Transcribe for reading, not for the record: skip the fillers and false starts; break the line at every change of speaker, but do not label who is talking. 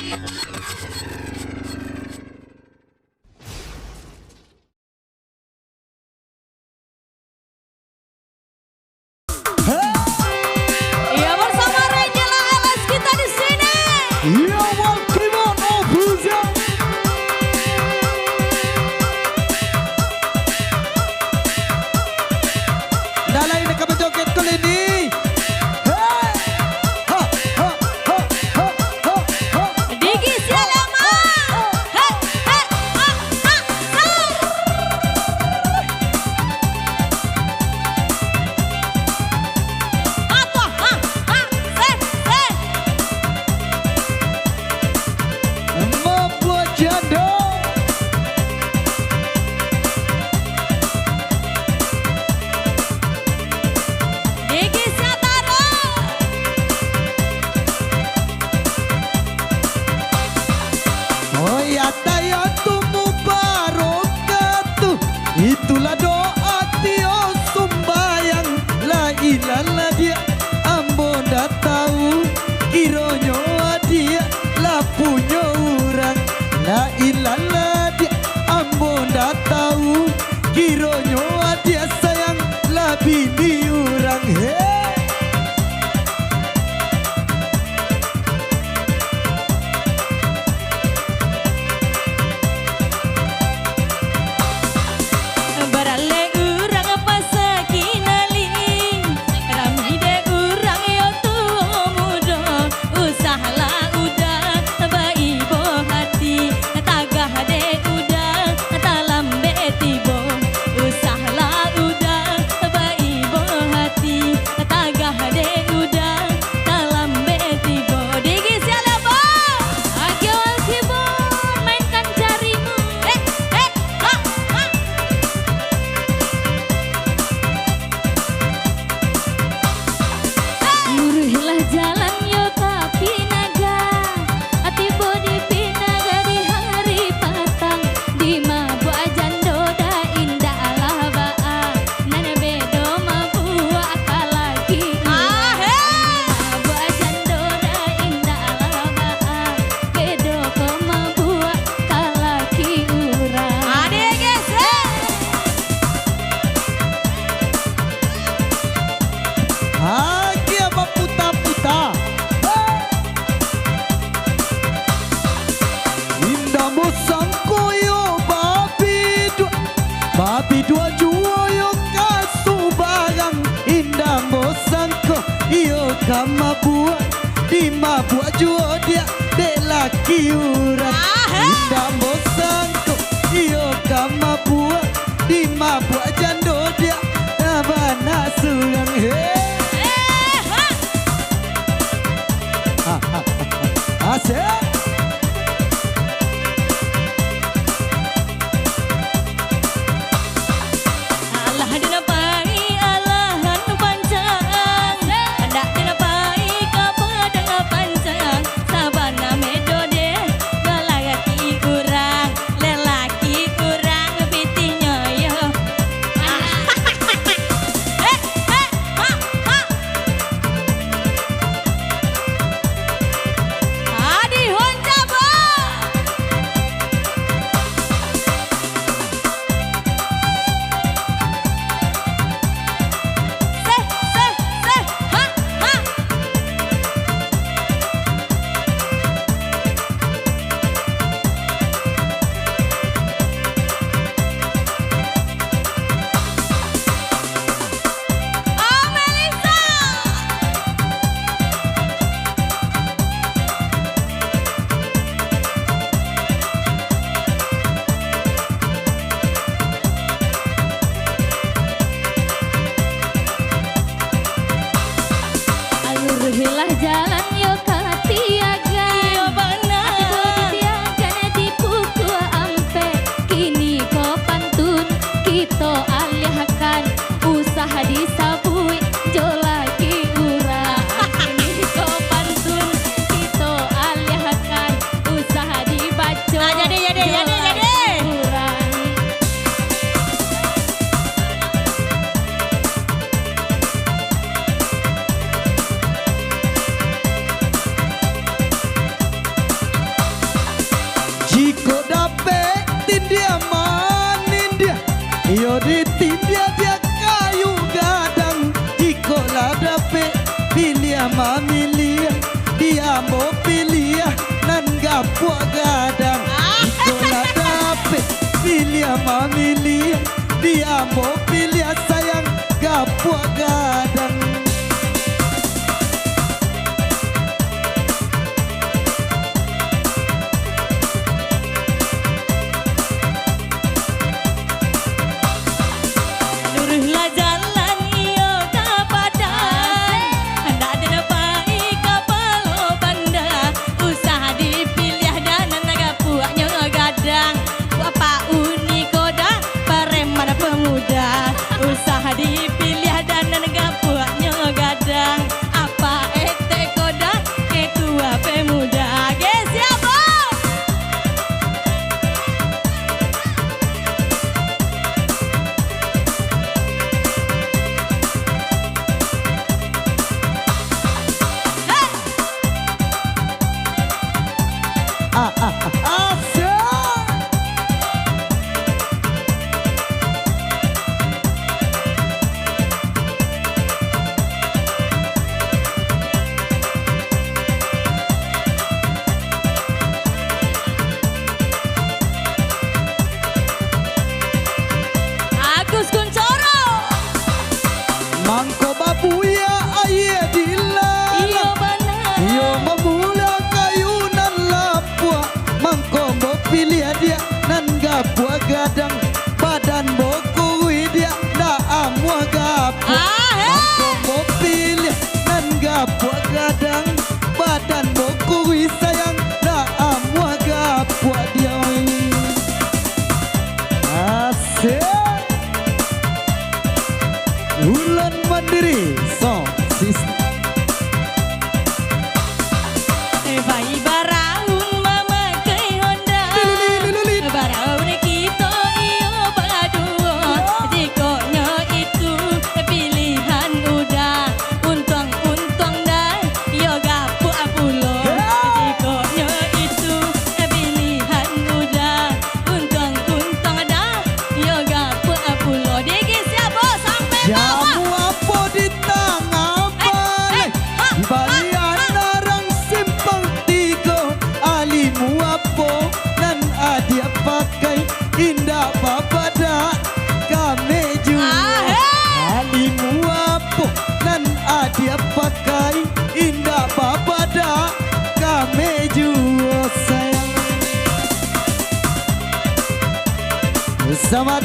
Iya bersama Regela LS kita di sini.
Iya Walkiman Obuza. Dalam ini kamu joget kali ini.
Digi Sialama.
Membuat janda.
Digi Siataro.
Oh ya tayatumu barokatuh. Itulah doa tio sumbayang. La ilallah dia ambo dah tahu. Kironyo dia la punya orang. La ilallah dia ambo dah tahu. Kironyo dia sayang la bini orang. Hey.
Barale urang pasakinali. Ramide urang yo tuo mudo. Usahlah udah baibo hati. Tagah de udah talambe tibo. Usahlah udah baibo hati. Tagah de udah talambe tibo. Digi Sialaba. Agil keyboard mainkan jarimu. Lurihlah jalan yo tapi naga. Ati bodi pinaga di hari patang. Di mabuk jando da indah lah baa. Nane bedo mabua kalaki. Mabuk jando da indah lah baa. Bedo ko mabua kalaki urang. Ade guys.
Aqui é uma puta. Indah bosang koyo babi dua juo yo kasu barang. Indah bosang ko yo kama buat di mabuk juo dia de laki urang. Indah bosang ko yo kama buat di mabuk jando dia abana surang. Hey. Asik.
Allah dina pai Allahan pancang. Hendak dina pai kapadang pancang. Sabana medo de galaki urang. Lelaki urang pitinyo yo. Adi ho.
memilih, dia mau pilih nan gapuak gadang. Ikolah dapet pilih memilih, dia mau pilih sayang gapuak gadang.
Luruhlah jalan iyo ka padang, hendak dinapai kapalo banda. Usah dipilih dan naga puaknya gadang. Apa uni koda pareman pemuda. Usah dipilih dan naga puaknya gadang. Apa ete koda ketua pemuda. Ge siapa?
Asik.
Agus Kuncoro.
Mangko babuya aye dilala.
Iyo benar.
Yo memula kayunan lapua. Mangko mau pilih dia nan gapua gadang. Badan bokui dia na amua gapu. Mangko mau pilih nan gapua gadang. Badan bokui sayang na amua gapua dia. Asik. Ulan Mandiri Song System.
Bayi baraun mama kei Honda. Baraun kita iyo berdua. Jikonya itu pilihan udah. Untung dah yo gapu apulo. Jikonya itu pilihan udah. Untung dah yo gapu apulo. Digi siapa sampai bawah.
Jamu apa di tangan balik di balian narang simpang tiga. Alimu apa nan adia pakai indah babada kami juga. Alimu apa nan adia pakai indah babada kami juga sayang. Selamat